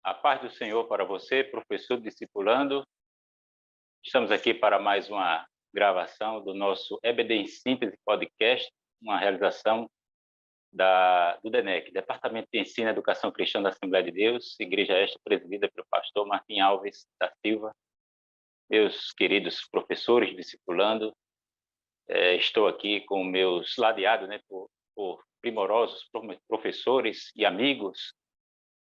A paz do Senhor para você, professor discipulando. Estamos aqui para mais uma gravação do nosso EBD em Síntese Podcast, uma realização do DENEC, Departamento de Ensino e Educação Cristã da Assembleia de Deus, igreja esta presidida pelo pastor Martim Alves da Silva. Meus queridos professores discipulando, estou aqui com meus ladeados, por primorosos professores e amigos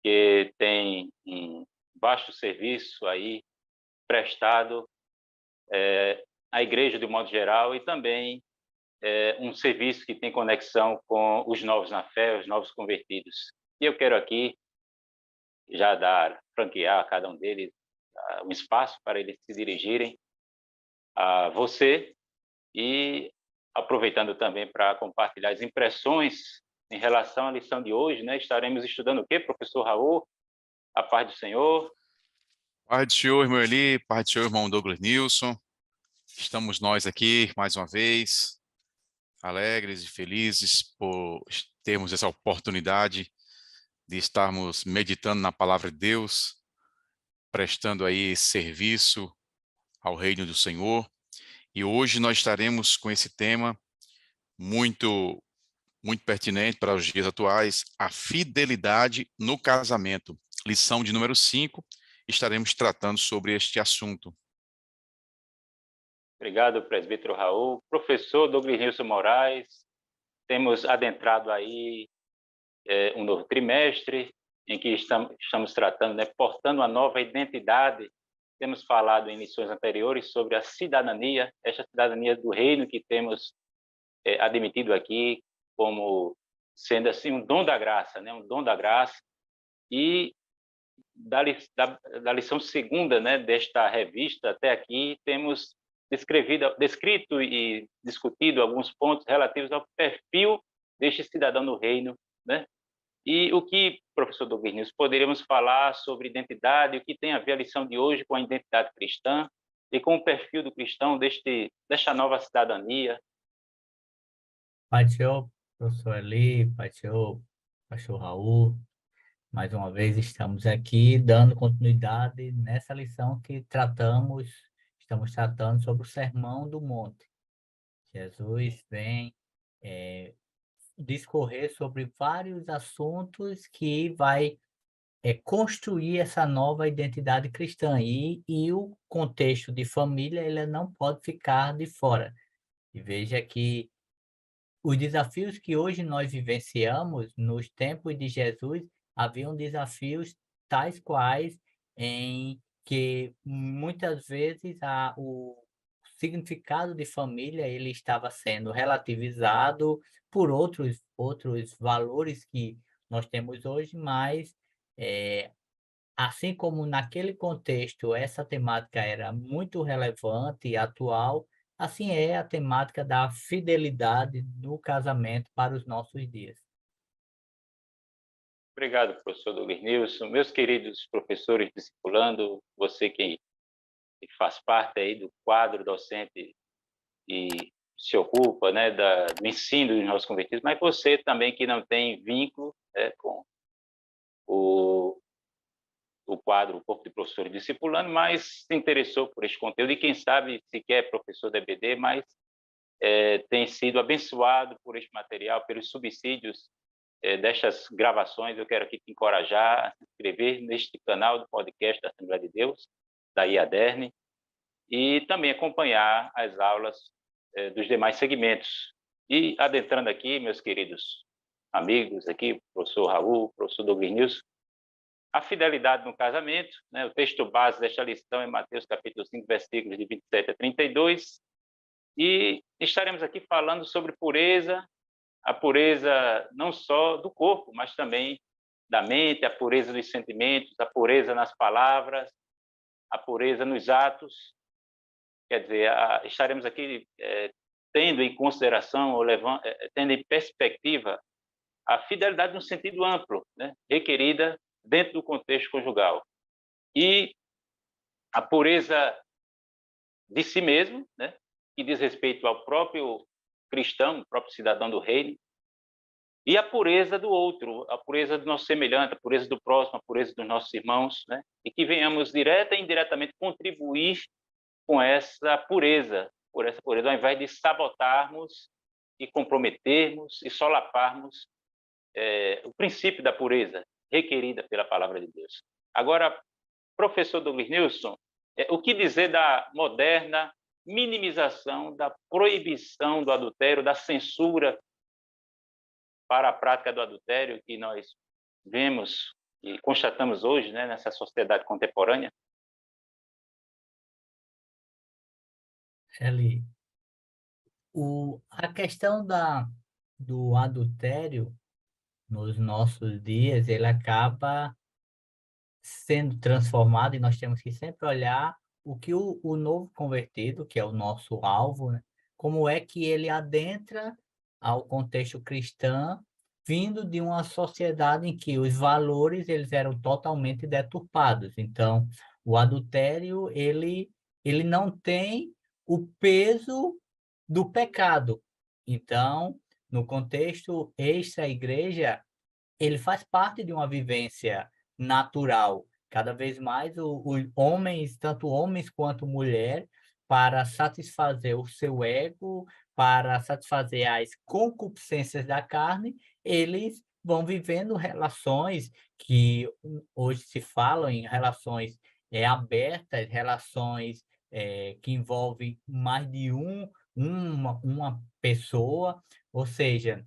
que têm um vasto serviço aí prestado à igreja de um modo geral e também um serviço que tem conexão com os novos na fé, os novos convertidos. E eu quero aqui já franquear a cada um deles um espaço para eles se dirigirem a você e aproveitando também para compartilhar as impressões em relação à lição de hoje, né? Estaremos estudando o quê, professor Raul? A paz do Senhor. Paz do Senhor, irmão Eli, paz do Senhor, irmão Douglas Nilson. Estamos nós aqui, mais uma vez, alegres e felizes por termos essa oportunidade de estarmos meditando na palavra de Deus, prestando aí serviço ao reino do Senhor. E hoje nós estaremos com esse tema muito pertinente para os dias atuais, a fidelidade no casamento. Lição de número 5, estaremos tratando sobre este assunto. Obrigado, presbítero Raul. Professor Douglas Nilson Moraes, temos adentrado aí um novo trimestre em que estamos tratando, portando uma nova identidade. Temos falado em lições anteriores sobre a cidadania, esta cidadania do reino que temos admitido aqui como sendo assim um dom da graça, um dom da graça. E da lição segunda, desta revista até aqui, temos descrito e discutido alguns pontos relativos ao perfil deste cidadão no reino, E o que, professor Douglas Nilson, poderíamos falar sobre identidade, o que tem a ver a lição de hoje com a identidade cristã e com o perfil do cristão desta nova cidadania? Pai do Senhor, professor Eli, Pai do Senhor, pastor Raul, mais uma vez estamos aqui dando continuidade nessa lição que estamos tratando sobre o Sermão do Monte. Jesus vem discorrer sobre vários assuntos que vai construir essa nova identidade cristã e o contexto de família ele não pode ficar de fora. E veja que os desafios que hoje nós vivenciamos, nos tempos de Jesus, haviam desafios tais quais em que muitas vezes o significado de família ele estava sendo relativizado por outros valores que nós temos hoje, mas assim como naquele contexto essa temática era muito relevante e atual, assim é a temática da fidelidade no casamento para os nossos dias. Obrigado, professor Douglas Nilson. Meus queridos professores discipulando, você que faz parte aí do quadro docente e se ocupa do ensino dos nossos convertidos, mas você também que não tem vínculo com o quadro, o corpo de professores discipulando, mas se interessou por este conteúdo e quem sabe sequer é professor da EBD, mas tem sido abençoado por este material, pelos subsídios destas gravações. Eu quero aqui te encorajar a se inscrever neste canal do podcast da Assembleia de Deus, da IADERN, e também acompanhar as aulas dos demais segmentos. E adentrando aqui, meus queridos amigos aqui, professor Raul, professor Douglas Nilson, a fidelidade no casamento, o texto base desta lição é Mateus capítulo 5, versículos de 27 a 32, e estaremos aqui falando sobre pureza, a pureza não só do corpo, mas também da mente, a pureza dos sentimentos, a pureza nas palavras, a pureza nos atos. Quer dizer, estaremos aqui tendo em consideração, ou tendo em perspectiva a fidelidade no sentido amplo, requerida dentro do contexto conjugal. E a pureza de si mesmo, que diz respeito ao próprio cristão, o próprio cidadão do reino, e a pureza do outro, a pureza do nosso semelhante, a pureza do próximo, a pureza dos nossos irmãos, né? E que venhamos direta e indiretamente contribuir com essa pureza, por essa pureza, ao invés de sabotarmos e comprometermos e solaparmos o princípio da pureza requerida pela palavra de Deus. Agora, professor Douglas Nilson, o que dizer da moderna minimização da proibição do adultério, da censura para a prática do adultério que nós vemos e constatamos hoje, né, nessa sociedade contemporânea? Eli, a questão do adultério nos nossos dias, ele acaba sendo transformado e nós temos que sempre olhar o que o novo convertido, que é o nosso alvo, né, como é que ele adentra ao contexto cristão, vindo de uma sociedade em que os valores eles eram totalmente deturpados. Então, o adultério ele não tem o peso do pecado. Então, no contexto extra-igreja, ele faz parte de uma vivência natural. Cada vez mais os homens, tanto homens quanto mulher, para satisfazer o seu ego, para satisfazer as concupiscências da carne, eles vão vivendo relações que hoje se falam em relações abertas, relações que envolvem mais de uma pessoa, ou seja,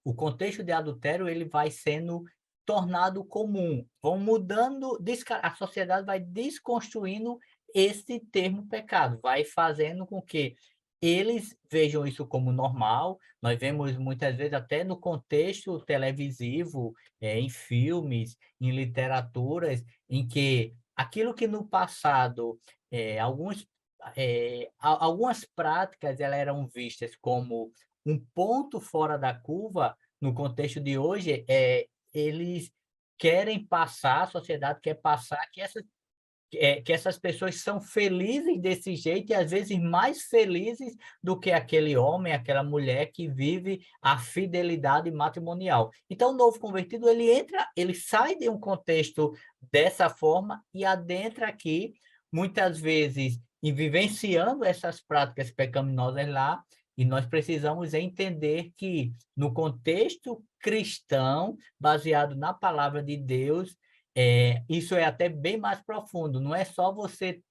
o contexto de adultério ele vai sendo tornado comum, vão mudando, a sociedade vai desconstruindo esse termo pecado, vai fazendo com que eles vejam isso como normal. Nós vemos muitas vezes até no contexto televisivo, em filmes, em literaturas, em que aquilo que no passado algumas práticas elas eram vistas como um ponto fora da curva, no contexto de hoje, eles querem passar, a sociedade quer passar que essas pessoas são felizes desse jeito e às vezes mais felizes do que aquele homem, aquela mulher que vive a fidelidade matrimonial. Então, o novo convertido, ele sai de um contexto dessa forma e adentra aqui, muitas vezes, e vivenciando essas práticas pecaminosas lá, e nós precisamos entender que, no contexto cristão, baseado na palavra de Deus, isso é até bem mais profundo. Não é só você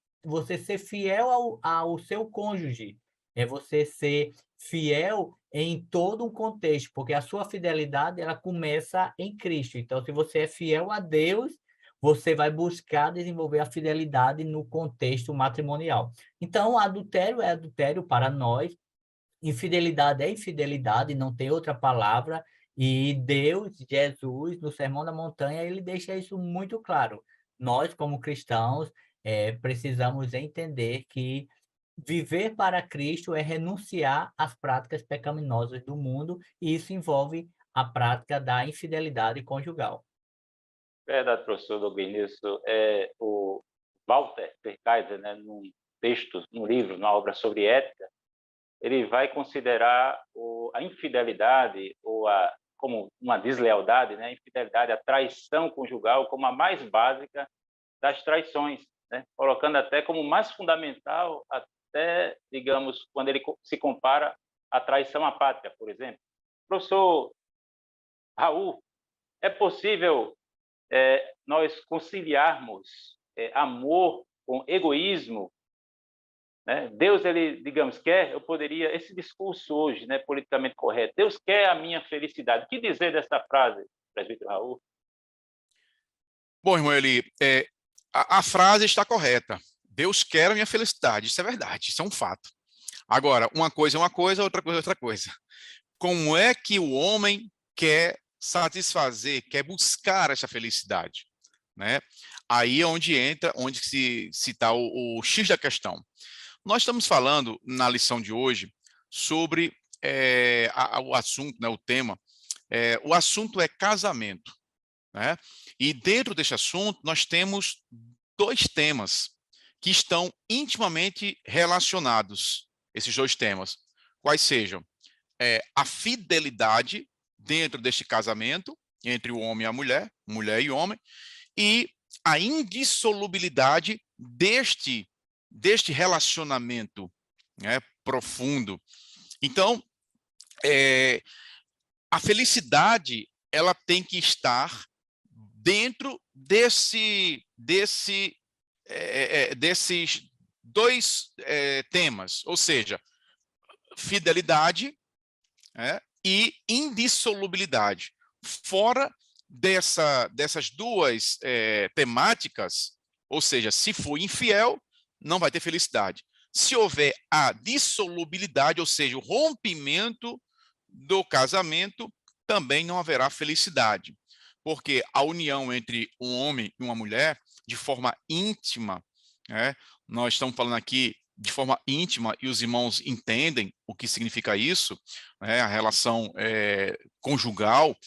ser fiel ao seu cônjuge, é você ser fiel em todo um contexto, porque a sua fidelidade ela começa em Cristo. Então, se você é fiel a Deus, você vai buscar desenvolver a fidelidade no contexto matrimonial. Então, adultério é adultério para nós, infidelidade é infidelidade, não tem outra palavra. E Deus, Jesus, no Sermão da Montanha, ele deixa isso muito claro. Nós, como cristãos, precisamos entender que viver para Cristo é renunciar às práticas pecaminosas do mundo, e isso envolve a prática da infidelidade conjugal. Verdade, professor Douglas Nilson. O Walter Verkaiser, né, num texto, num livro, numa obra sobre ética, ele vai considerar a infidelidade como uma deslealdade, né? A infidelidade, a traição conjugal como a mais básica das traições, né? Colocando até como mais fundamental, até, digamos, quando ele se compara à traição à pátria, por exemplo. Professor Raul, é possível nós conciliarmos amor com egoísmo, né? Deus, ele, digamos, quer, esse discurso hoje, né, politicamente correto, Deus quer a minha felicidade. O que dizer dessa frase, presbítero Raul? Bom, irmão Eli, a frase está correta. Deus quer a minha felicidade, isso é verdade, isso é um fato. Agora, uma coisa é uma coisa, outra coisa é outra coisa. Como é que o homem quer satisfazer, quer buscar essa felicidade, né? Aí é onde entra, onde se está o X da questão. Nós estamos falando, na lição de hoje, sobre o assunto, né, o tema. O assunto é casamento, né? E dentro desse assunto, nós temos dois temas que estão intimamente relacionados, esses dois temas. Quais sejam? A fidelidade dentro deste casamento, entre o homem e a mulher, mulher e homem, e a indissolubilidade deste relacionamento, né, profundo. Então, a felicidade, ela tem que estar dentro desses dois temas, ou seja, fidelidade, e indissolubilidade. Fora dessas duas temáticas, ou seja, se for infiel, não vai ter felicidade. Se houver a dissolubilidade, ou seja, o rompimento do casamento, também não haverá felicidade. Porque a união entre um homem e uma mulher, de forma íntima, nós estamos falando aqui de forma íntima, e os irmãos entendem o que significa isso, a relação conjugal,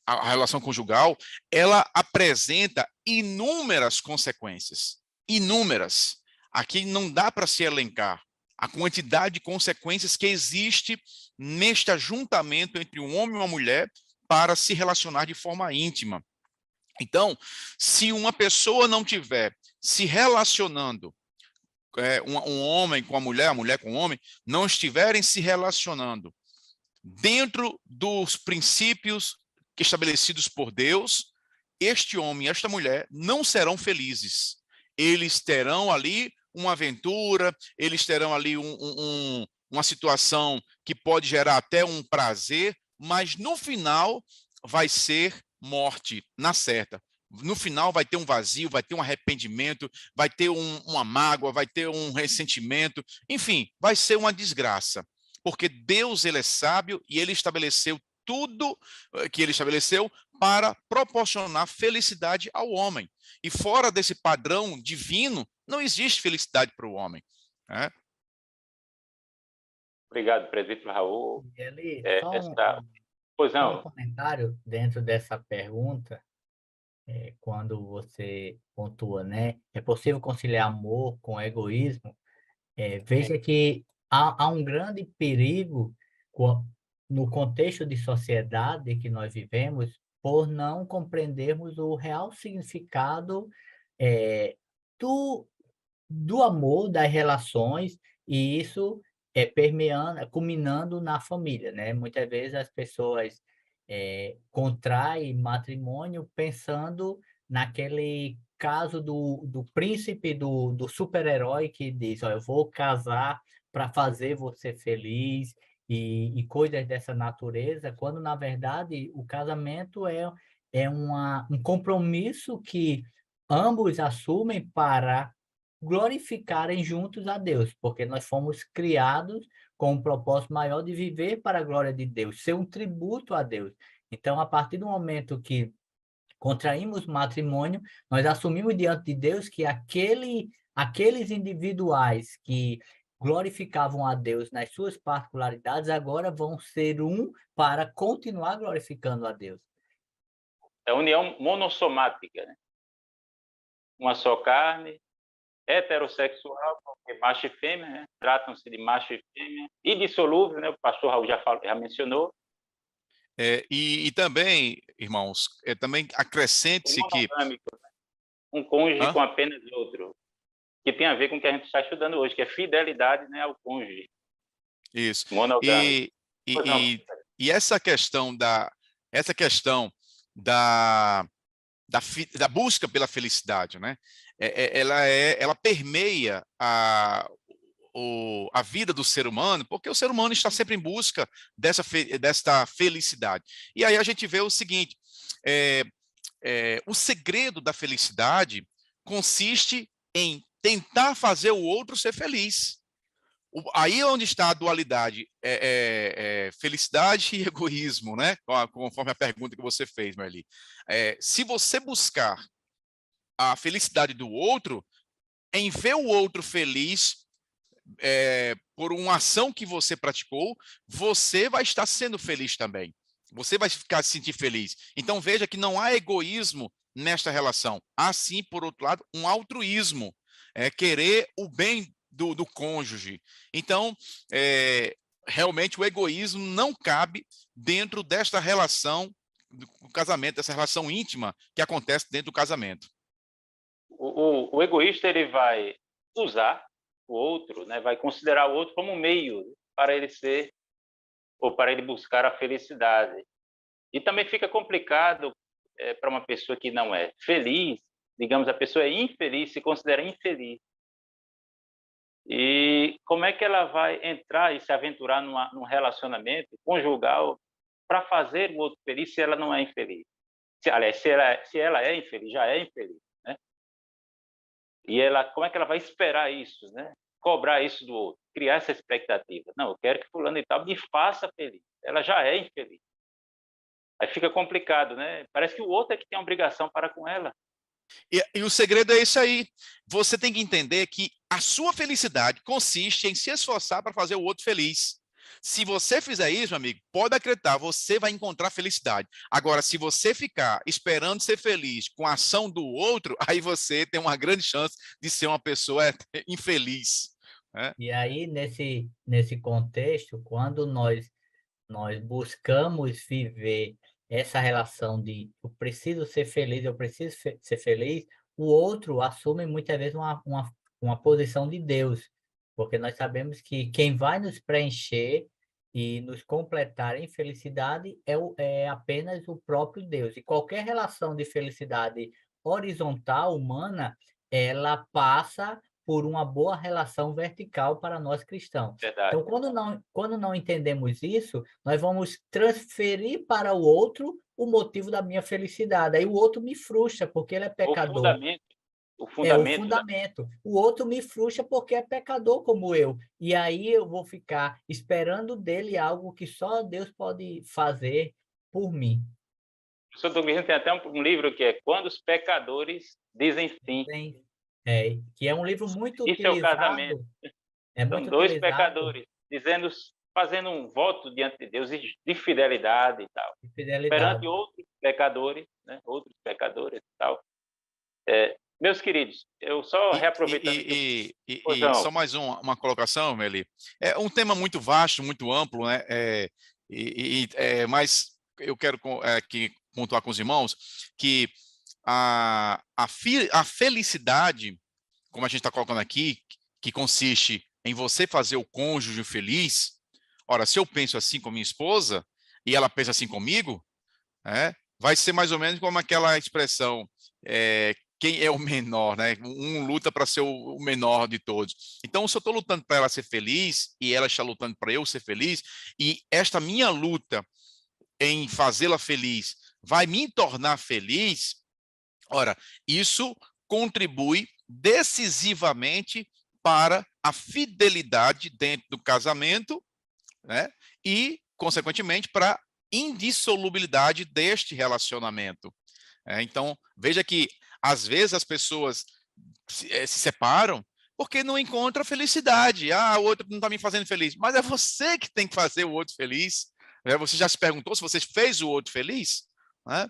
a relação conjugal, ela apresenta inúmeras consequências, inúmeras. Aqui não dá para se elencar a quantidade de consequências que existe neste ajuntamento entre um homem e uma mulher para se relacionar de forma íntima. Então, se uma pessoa não tiver se relacionando, um homem com a mulher com o homem, não estiverem se relacionando dentro dos princípios estabelecidos por Deus, este homem e esta mulher não serão felizes. Eles terão ali uma aventura, eles terão ali uma situação que pode gerar até um prazer, mas no final vai ser morte, na certa. No final vai ter um vazio, vai ter um arrependimento, vai ter uma mágoa, vai ter um ressentimento, enfim, vai ser uma desgraça. Porque Deus, ele é sábio e ele estabeleceu tudo que ele estabeleceu para proporcionar felicidade ao homem. E fora desse padrão divino, não existe felicidade para o homem. Obrigado, presbítero Raul. Eli, Pois só não. um comentário dentro dessa pergunta, quando você pontua, né? É possível conciliar amor com egoísmo? Veja que há um grande perigo no contexto de sociedade que nós vivemos por não compreendermos o real significado do amor, das relações, e isso culminando na família, né? Muitas vezes as pessoas contraem matrimônio pensando naquele caso do príncipe, do super-herói que diz, ó, eu vou casar para fazer você feliz e coisas dessa natureza, quando na verdade o casamento é um compromisso que ambos assumem para glorificarem juntos a Deus, porque nós fomos criados com um propósito maior de viver para a glória de Deus, ser um tributo a Deus. Então, a partir do momento que contraímos matrimônio, nós assumimos diante de Deus que aqueles individuais que glorificavam a Deus nas suas particularidades, agora vão ser um para continuar glorificando a Deus. É união monossomática, né? Uma só carne, heterossexual, porque macho e fêmea, né? Tratam-se de macho e fêmea, indissolúvel, né? O pastor Raul já mencionou. E também, irmãos, também acrescente-se que... Um cônjuge com apenas outro, que tem a ver com o que a gente está estudando hoje, que é fidelidade, né, ao cônjuge. Isso. Monogâmico. E essa questão da busca pela felicidade, né? Ela permeia a vida do ser humano, porque o ser humano está sempre em busca desta felicidade. E aí a gente vê o seguinte, o segredo da felicidade consiste em tentar fazer o outro ser feliz. Aí é onde está a dualidade, felicidade e egoísmo, né? Conforme a pergunta que você fez, Marli. Se você buscar a felicidade do outro, em ver o outro feliz por uma ação que você praticou, você vai estar sendo feliz também. Você vai se sentir feliz. Então veja que não há egoísmo nesta relação. Há sim, por outro lado, um altruísmo, querer o bem do cônjuge. Então, realmente o egoísmo não cabe dentro desta relação do casamento, dessa relação íntima que acontece dentro do casamento. O egoísta ele vai usar o outro, né? Vai considerar o outro como um meio para ele ser ou para ele buscar a felicidade. E também fica complicado para uma pessoa que não é feliz, digamos, a pessoa é infeliz, se considera infeliz. E como é que ela vai entrar e se aventurar num relacionamento conjugal para fazer o outro feliz se ela não é infeliz? Aliás, se ela é infeliz, já é infeliz, né? E ela, como é que ela vai esperar isso, né? Cobrar isso do outro, criar essa expectativa. Não, eu quero que fulano e tal me faça feliz. Ela já é infeliz. Aí fica complicado, né? Parece que o outro é que tem a obrigação para com ela. E o segredo é isso aí. Você tem que entender que a sua felicidade consiste em se esforçar para fazer o outro feliz. Se você fizer isso, meu amigo, pode acreditar, você vai encontrar felicidade. Agora, se você ficar esperando ser feliz com a ação do outro, aí você tem uma grande chance de ser uma pessoa infeliz, né? E aí, nesse contexto, quando nós buscamos viver essa relação de eu preciso ser feliz, eu preciso ser feliz, o outro assume muitas vezes uma posição de Deus, porque nós sabemos que quem vai nos preencher e nos completar em felicidade é apenas o próprio Deus. E qualquer relação de felicidade horizontal, humana, ela passa por uma boa relação vertical para nós cristãos. Verdade. Então, quando não entendemos isso, nós vamos transferir para o outro o motivo da minha felicidade. Aí o outro me frustra, porque ele é O pecador. fundamento, o É o fundamento da... fundamento. O outro me frustra porque é pecador como eu. E aí eu vou ficar esperando dele algo que só Deus pode fazer por mim. O Sr. Douglas tem até um livro que é Quando os Pecadores Dizem Sim. Que é um livro muito Isso é o casamento. utilizado, é São muito dois utilizado pecadores fazendo um voto diante de Deus de fidelidade e tal. de Perante fidelidade. outros pecadores, né? Outros pecadores e tal. Meus queridos, eu só reaproveitando aqui... E só mais uma colocação, Meli. É um tema muito vasto, muito amplo, né? Mas eu quero que pontuar com os irmãos que a felicidade, como a gente está colocando aqui, que consiste em você fazer o cônjuge feliz. Ora, se eu penso assim com minha esposa e ela pensa assim comigo, vai ser mais ou menos como aquela expressão, quem é o menor, né? Um luta para ser o menor de todos. Então, se eu estou lutando para ela ser feliz e ela está lutando para eu ser feliz, e esta minha luta em fazê-la feliz vai me tornar feliz, ora, isso contribui decisivamente para a fidelidade dentro do casamento, né? E, consequentemente, para a indissolubilidade deste relacionamento. Então, veja que, às vezes, as pessoas se separam porque não encontram felicidade. Ah, o outro não está me fazendo feliz. Mas é você que tem que fazer o outro feliz. Você já se perguntou se você fez o outro feliz? Né?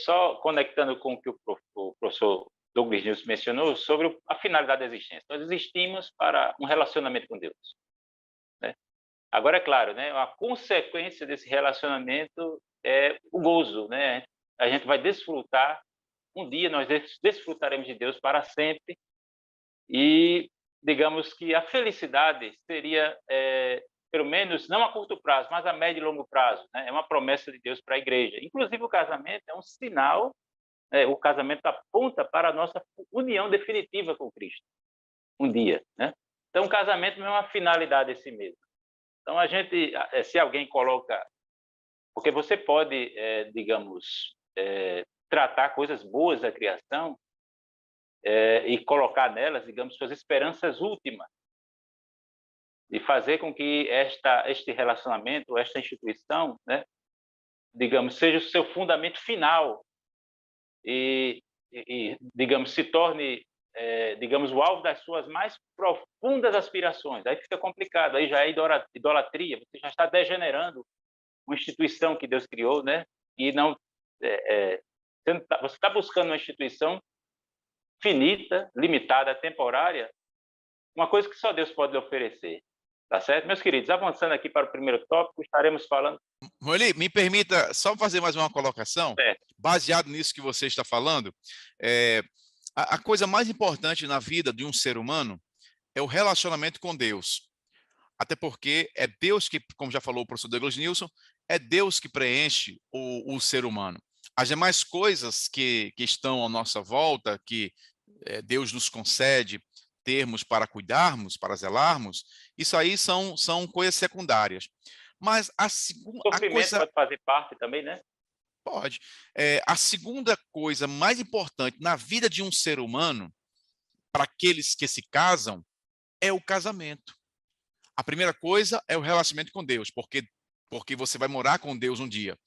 Só conectando com o que o professor Douglas Nilson mencionou sobre a finalidade da existência. Nós existimos para um relacionamento com Deus, né? Agora, é claro, né, a consequência desse relacionamento é o gozo, né? A gente vai desfrutar, um dia nós desfrutaremos de Deus para sempre e, digamos que a felicidade seria, pelo menos, não a curto prazo, mas a médio e longo prazo, né? É uma promessa de Deus para a igreja. Inclusive, o casamento é um sinal, o casamento aponta para a nossa união definitiva com Cristo, um dia, né? Então, o casamento não é uma finalidade em si mesmo. Então, a gente, se alguém coloca... Porque você pode, digamos, tratar coisas boas da criação e colocar nelas, digamos, suas esperanças últimas e fazer com que este relacionamento, esta instituição, né, digamos, seja o seu fundamento final e digamos, se torne, digamos, o alvo das suas mais profundas aspirações. Aí fica complicado, aí já é idolatria, você já está degenerando uma instituição que Deus criou, né? E não você está buscando uma instituição finita, limitada, temporária, uma coisa que só Deus pode lhe oferecer. Tá certo? Meus queridos, avançando aqui para o primeiro tópico, estaremos falando... Moeli, me permita só fazer mais uma colocação, Certo. baseado nisso que você está falando. A coisa mais importante na vida de um ser humano é o relacionamento com Deus. Até porque é Deus que, como já falou o professor Douglas Nilson, é Deus que preenche o ser humano. As demais coisas que estão à nossa volta, que Deus nos concede termos para cuidarmos, para zelarmos, isso aí são coisas secundárias. Mas a Sofrimento coisa... pode fazer parte também, né? Pode. A segunda coisa mais importante na vida de um ser humano, para aqueles que se casam, é o casamento. A primeira coisa é o relacionamento com Deus, porque você vai morar com Deus um dia.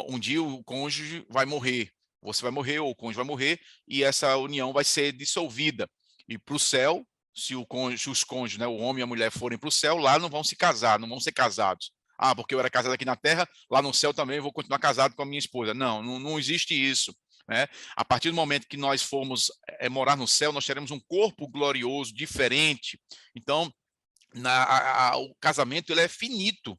Um dia o cônjuge vai morrer, você vai morrer ou o cônjuge vai morrer e essa união vai ser dissolvida. E para o céu, se os cônjuges, né, o homem e a mulher forem para o céu, lá não vão se casar, não vão ser casados. Ah, porque eu era casado aqui na terra, lá no céu também eu vou continuar casado com a minha esposa. Não existe isso. Né? A partir do momento que nós formos morar no céu, nós teremos um corpo glorioso, diferente. Então, o casamento ele é finito.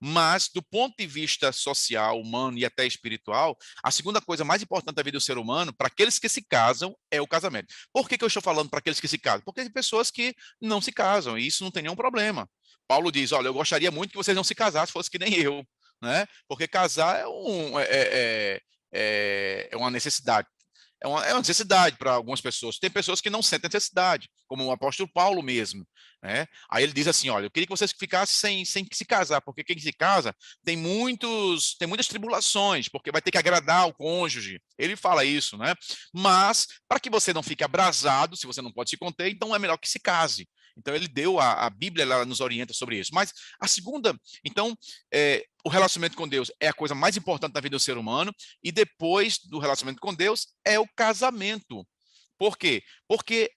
Mas, do ponto de vista social, humano e até espiritual, a segunda coisa mais importante da vida do ser humano, para aqueles que se casam, é o casamento. Por que eu estou falando para aqueles que se casam? Porque tem pessoas que não se casam, e isso não tem nenhum problema. Paulo diz, olha, eu gostaria muito que vocês não se casassem, fosse que nem eu, né? Porque casar é uma necessidade. É uma necessidade para algumas pessoas. Tem pessoas que não sentem necessidade, como o apóstolo Paulo mesmo. Né? Aí ele diz assim, olha, eu queria que vocês ficassem sem se casar, porque quem se casa tem muitas tribulações, porque vai ter que agradar o cônjuge. Ele fala isso, né? Mas, para que você não fique abrasado, se você não pode se conter, então é melhor que se case. Então, ele deu, a Bíblia ela nos orienta sobre isso. Mas a segunda, então, o relacionamento com Deus é a coisa mais importante da vida do ser humano, e depois do relacionamento com Deus é o casamento. Por quê? Porque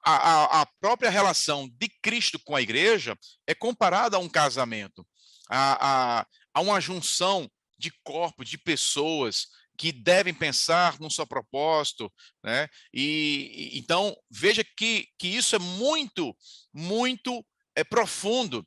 a própria relação de Cristo com a igreja é comparada a um casamento, a uma junção de corpos, de pessoas que devem pensar num só propósito, né? E então veja que isso é muito profundo,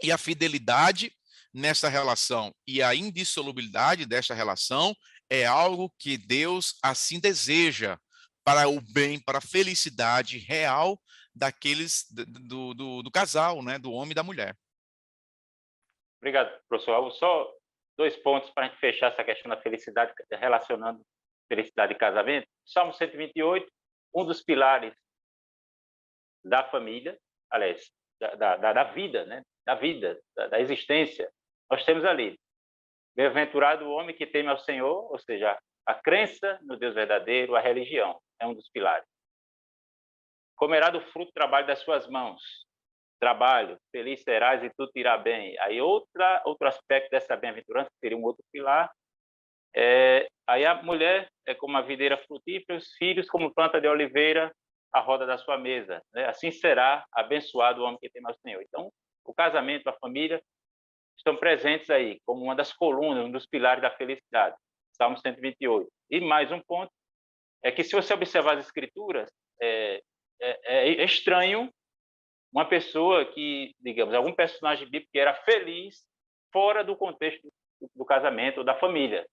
e a fidelidade nessa relação e a indissolubilidade desta relação é algo que Deus assim deseja para o bem, para a felicidade real daqueles do casal, né, do homem e da mulher. Obrigado, professor. Só 2 pontos para a gente fechar essa questão da felicidade, relacionando felicidade e casamento. Salmo 128, um dos pilares da família, aliás, da vida, né? Da existência, nós temos ali: bem-aventurado o homem que teme ao Senhor, ou seja, a crença no Deus verdadeiro, a religião, é um dos pilares. Comerá do fruto do trabalho das suas mãos. Trabalho, feliz serás e tudo irá bem. Aí outro aspecto dessa bem-aventurança seria um outro pilar. Aí a mulher é como a videira frutífera, os filhos como planta de oliveira, a roda da sua mesa. Né? Assim será abençoado o homem que teme ao Senhor. Então, o casamento, a família, estão presentes aí como uma das colunas, um dos pilares da felicidade. Salmo 128. E mais um ponto é que, se você observar as Escrituras, é estranho uma pessoa que, digamos, algum personagem bíblico que era feliz fora do contexto do casamento ou da família.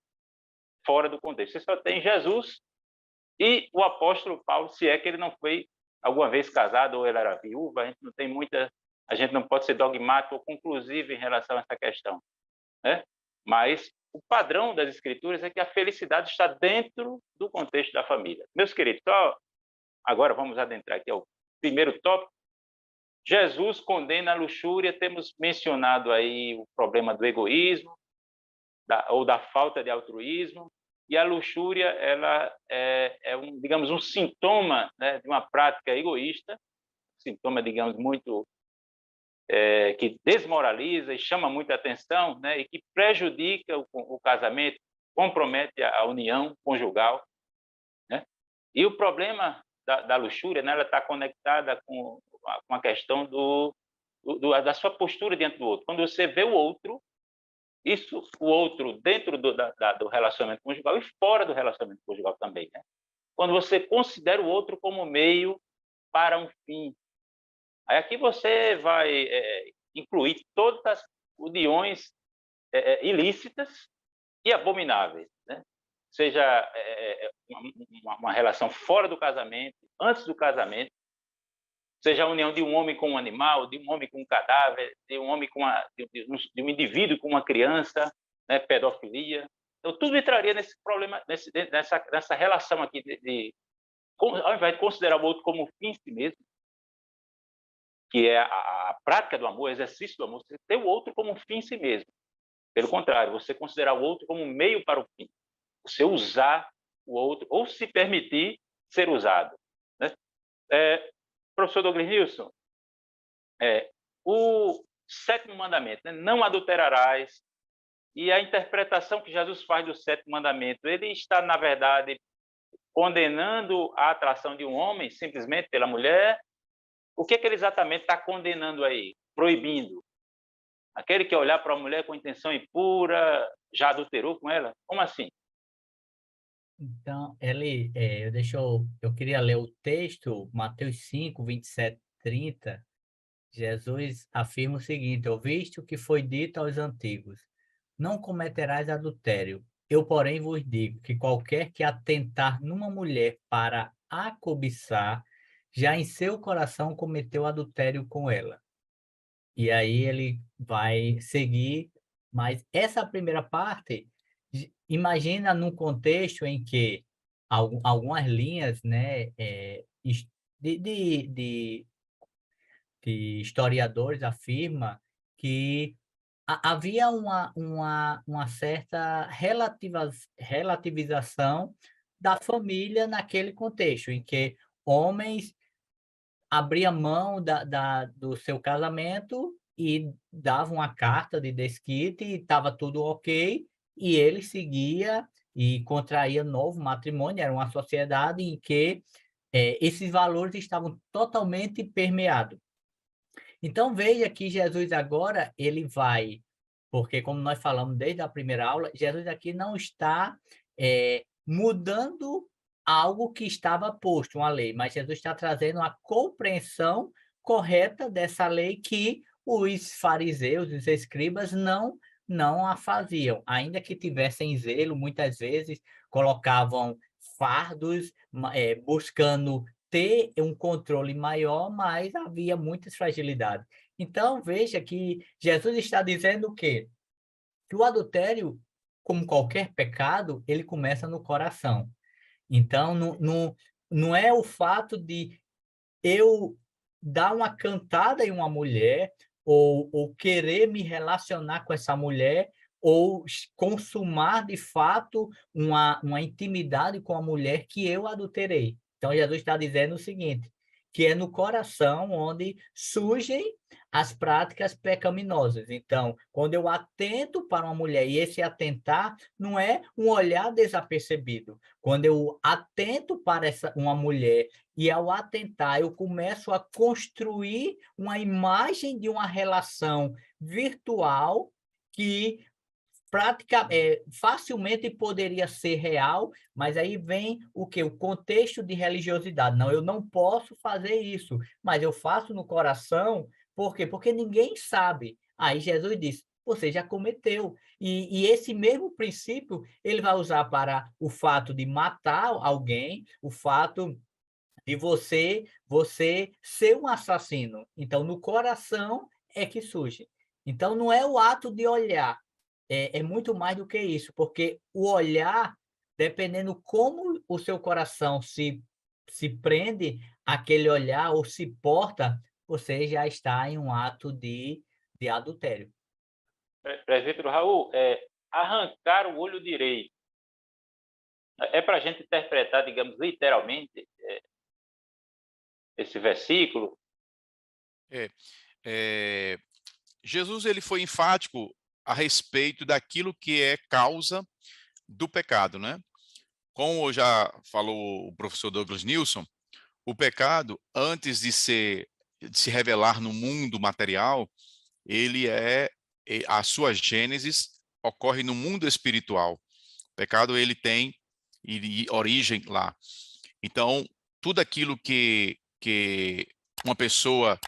Fora do contexto. Você só tem Jesus e o apóstolo Paulo, se é que ele não foi alguma vez casado ou ele era viúva. A gente não pode ser dogmático ou conclusivo em relação a essa questão, né? Mas o padrão das Escrituras é que a felicidade está dentro do contexto da família. Meus queridos, agora vamos adentrar aqui ao primeiro tópico. Jesus condena a luxúria. Temos mencionado aí o problema do egoísmo, ou da falta de altruísmo, e a luxúria ela digamos, um sintoma, né, de uma prática egoísta, sintoma, digamos, muito que desmoraliza e chama muita atenção, né, e que prejudica o casamento, compromete a união conjugal, né? E o problema da luxúria, né, ela está conectada com a questão da sua postura diante do outro. Quando você vê o outro dentro do relacionamento conjugal e fora do relacionamento conjugal também, né? Quando você considera o outro como meio para um fim. Aí aqui você vai incluir todas as uniões ilícitas e abomináveis, né? Seja uma relação fora do casamento, antes do casamento, seja a união de um homem com um animal, de um homem com um cadáver, de um homem de um indivíduo com uma criança, né, pedofilia. Então, tudo entraria nesse problema, nessa relação aqui ao invés de considerar o outro como fim em si mesmo, que é a prática do amor, o exercício do amor, você ter o outro como fim em si mesmo. Pelo contrário, você considerar o outro como meio para o fim. Você usar o outro, ou se permitir ser usado, né? Professor Douglas Nilson, o 7º mandamento, né? Não adulterarás, e a interpretação que Jesus faz do 7º mandamento, ele está, na verdade, condenando a atração de um homem simplesmente pela mulher. O que ele exatamente está condenando aí? Proibindo. Aquele que olhar para a mulher com intenção impura, já adulterou com ela? Como assim? Então, eu queria ler o texto, Mateus 5, 27, 30. Jesus afirma o seguinte: ouviste o que foi dito aos antigos, não cometerás adultério. Eu, porém, vos digo que qualquer que atentar numa mulher para a cobiçar, já em seu coração cometeu adultério com ela. E aí ele vai seguir, mas essa primeira parte, imagina num contexto em que algumas linhas, né, de, de, de, de historiadores afirma que havia uma certa relativização da família naquele contexto, em que homens abria mão do seu casamento e dava uma carta de desquite e estava tudo ok, e ele seguia e contraía novo matrimônio. Era uma sociedade em que esses valores estavam totalmente permeados. Então veja que Jesus agora, ele vai, porque como nós falamos desde a primeira aula, Jesus aqui não está mudando algo que estava posto, uma lei, mas Jesus está trazendo uma compreensão correta dessa lei que os fariseus, os escribas, não a faziam. Ainda que tivessem zelo, muitas vezes colocavam fardos, buscando ter um controle maior, mas havia muitas fragilidades. Então, veja que Jesus está dizendo o quê? Que o adultério, como qualquer pecado, ele começa no coração. Então, não é o fato de eu dar uma cantada em uma mulher, ou querer me relacionar com essa mulher, ou consumar de fato uma intimidade com a mulher que eu adulterei. Então, Jesus está dizendo o seguinte, que é no coração onde surgem as práticas pecaminosas. Então, quando eu atento para uma mulher, e esse atentar não é um olhar desapercebido. Quando eu atento para uma mulher e ao atentar, eu começo a construir uma imagem de uma relação virtual que facilmente poderia ser real, mas aí vem o que? O contexto de religiosidade. Não, eu não posso fazer isso, mas eu faço no coração, por quê? Porque ninguém sabe. Aí Jesus disse, você já cometeu. E esse mesmo princípio, ele vai usar para o fato de matar alguém, o fato de você ser um assassino. Então, no coração é que surge. Então, não é o ato de olhar, é muito mais do que isso, porque o olhar, dependendo como o seu coração se prende àquele olhar ou se porta, você já está em um ato de adultério. Presbítero Raul, arrancar o olho direito. É para a gente interpretar, digamos, literalmente, esse versículo? Jesus ele foi enfático a respeito daquilo que é causa do pecado, né? Como já falou o professor Douglas Nilson, o pecado, antes de se revelar no mundo material, a sua gênesis ocorre no mundo espiritual. O pecado ele tem origem lá. Então, tudo aquilo que uma pessoa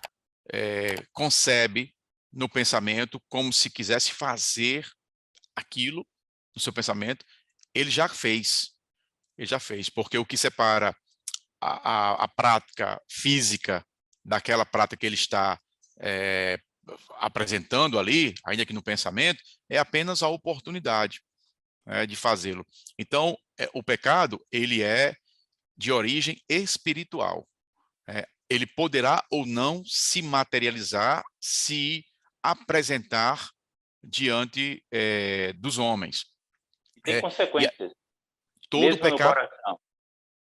concebe no pensamento como se quisesse fazer aquilo no seu pensamento, ele já fez. Ele já fez, porque o que separa a prática física daquela prática que ele está apresentando ali, ainda que no pensamento, é apenas a oportunidade de fazê-lo. Então, o pecado, ele é de origem espiritual. Ele poderá ou não se materializar, se apresentar diante dos homens. Tem E consequências, todo mesmo no pecado, coração.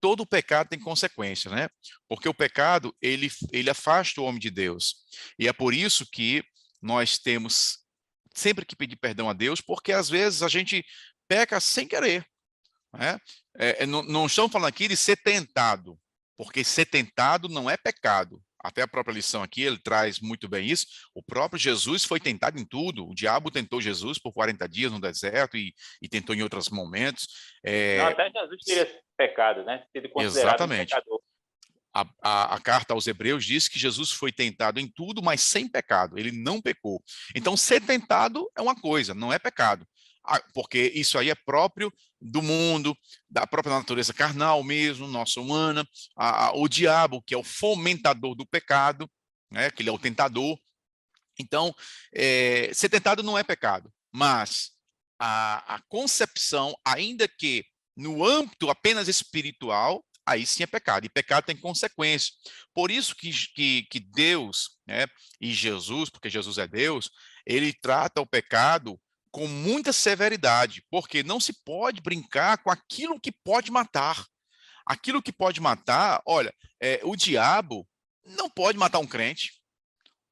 todo pecado tem consequência, né? Porque o pecado, ele afasta o homem de Deus. E é por isso que nós temos sempre que pedir perdão a Deus, porque às vezes a gente peca sem querer, né? Não estamos falando aqui de ser tentado, porque ser tentado não é pecado. Até a própria lição aqui, ele traz muito bem isso. O próprio Jesus foi tentado em tudo. O diabo tentou Jesus por 40 dias no deserto e tentou em outros momentos. Não, até Jesus teria pecado, né? Sido considerado um Exatamente. pecador. A carta aos Hebreus diz que Jesus foi tentado em tudo, mas sem pecado. Ele não pecou. Então, ser tentado é uma coisa, não é pecado. Porque isso aí é próprio do mundo, da própria natureza carnal mesmo, nossa humana. O diabo, que é o fomentador do pecado, né, que ele é o tentador. Então, ser tentado não é pecado. Mas a concepção, ainda que no âmbito apenas espiritual, aí sim é pecado, e pecado tem consequência. Por isso que Deus, né, e Jesus, porque Jesus é Deus, ele trata o pecado com muita severidade, porque não se pode brincar com aquilo que pode matar. Aquilo que pode matar, olha, o diabo não pode matar um crente.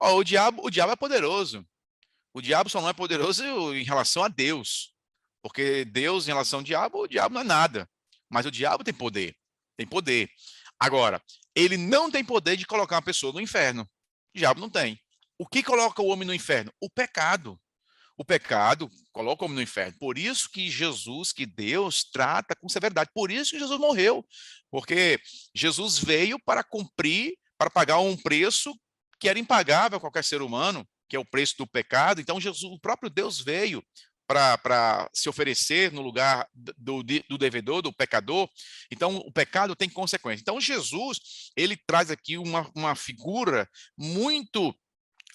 O diabo é poderoso. O diabo só não é poderoso em relação a Deus. Porque Deus, em relação ao diabo, o diabo não é nada. Mas o diabo tem poder. Tem poder. Agora, ele não tem poder de colocar uma pessoa no inferno. O diabo não tem. O que coloca o homem no inferno? O pecado. O pecado coloca o homem no inferno. Por isso que Jesus, que Deus, trata com severidade. Por isso que Jesus morreu. Porque Jesus veio para cumprir, para pagar um preço que era impagável a qualquer ser humano, que é o preço do pecado. Então, Jesus, o próprio Deus veio para se oferecer no lugar do devedor, do pecador. Então, o pecado tem consequência. Então, Jesus, ele traz aqui uma figura muito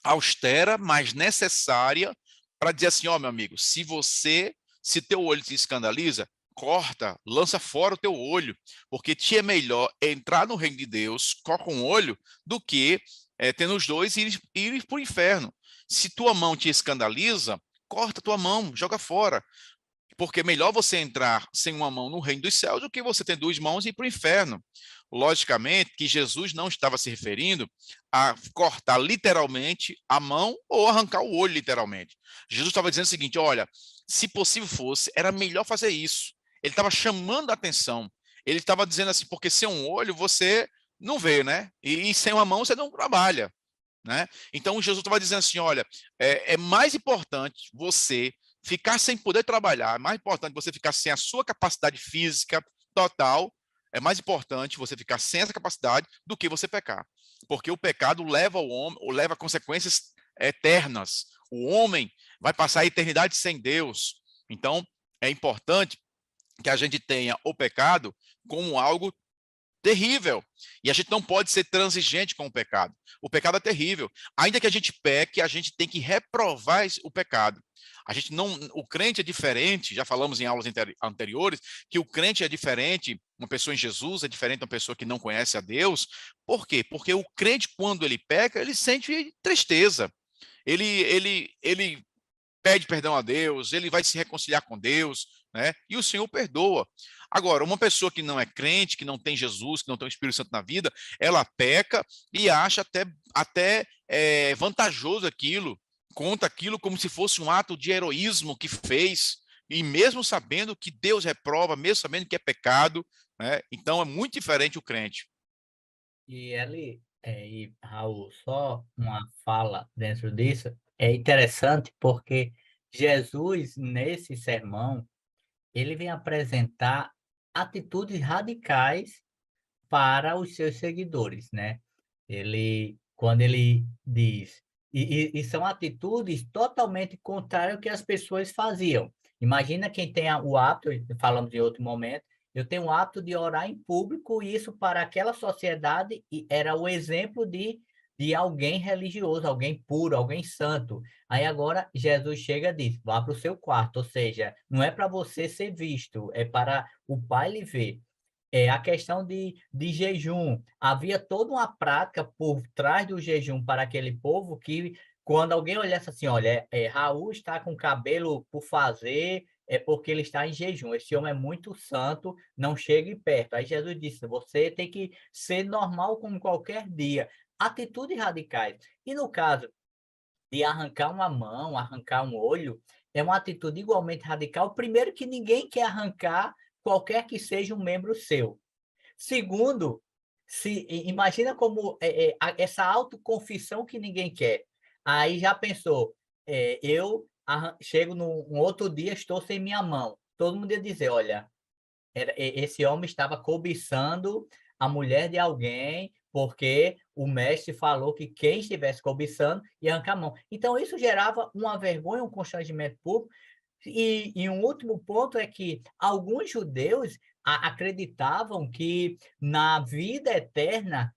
austera, mas necessária, para dizer assim, ó, meu amigo, se teu olho te escandaliza, corta, lança fora o teu olho, porque te é melhor entrar no reino de Deus com um olho do que tendo os dois e ir para o inferno. Se tua mão te escandaliza, corta tua mão, joga fora. Porque é melhor você entrar sem uma mão no reino dos céus do que você ter duas mãos e ir para o inferno. Logicamente que Jesus não estava se referindo a cortar literalmente a mão ou arrancar o olho literalmente. Jesus estava dizendo o seguinte, olha, se possível fosse, era melhor fazer isso. Ele estava chamando a atenção. Ele estava dizendo assim, porque sem um olho você não vê, né? E sem uma mão você não trabalha, né? Então Jesus estava dizendo assim, olha, é mais importante você ficar sem poder trabalhar, é mais importante você ficar sem a sua capacidade física total, é mais importante você ficar sem essa capacidade do que você pecar. Porque o pecado leva o homem, ou leva a consequências eternas. O homem vai passar a eternidade sem Deus. Então, é importante que a gente tenha o pecado como algo terrível. E a gente não pode ser transigente com o pecado. O pecado é terrível. Ainda que a gente peque, a gente tem que reprovar o pecado. A gente não, o crente é diferente, já falamos em aulas anteriores, que o crente é diferente, uma pessoa em Jesus é diferente de uma pessoa que não conhece a Deus. Por quê? Porque o crente, quando ele peca, ele sente tristeza. Ele pede perdão a Deus, ele vai se reconciliar com Deus, né? E o Senhor perdoa. Agora, uma pessoa que não é crente, que não tem Jesus, que não tem o Espírito Santo na vida, ela peca e acha até vantajoso aquilo, conta aquilo como se fosse um ato de heroísmo que fez, e mesmo sabendo que Deus reprova, mesmo sabendo que é pecado, né? Então é muito diferente o crente. E Raul, só uma fala dentro disso, é interessante porque Jesus, nesse sermão, ele vem apresentar atitudes radicais para os seus seguidores, né? Ele quando ele diz... E são atitudes totalmente contrárias ao que as pessoas faziam. Imagina quem tem o hábito, falamos em outro momento, eu tenho o hábito de orar em público, e isso para aquela sociedade era o exemplo de alguém religioso, alguém puro, alguém santo. Aí agora Jesus chega e diz, vá para o seu quarto, ou seja, não é para você ser visto, é para o Pai lhe ver. A questão de jejum, havia toda uma prática por trás do jejum para aquele povo, que quando alguém olhasse assim, olha, Raul está com cabelo por fazer, é porque ele está em jejum, esse homem é muito santo, não chegue perto. Aí Jesus disse, você tem que ser normal como qualquer dia. Atitudes radicais. E no caso de arrancar uma mão, arrancar um olho, é uma atitude igualmente radical. Primeiro, que ninguém quer arrancar qualquer que seja um membro seu. Segundo, imagina como essa autoconfissão que ninguém quer. Aí já pensou, eu chego num outro dia, estou sem minha mão. Todo mundo ia dizer, olha, esse homem estava cobiçando a mulher de alguém, porque o mestre falou que quem estivesse cobiçando ia arrancar a mão. Então, isso gerava uma vergonha, um constrangimento público. E um último ponto é que alguns judeus acreditavam que na vida eterna,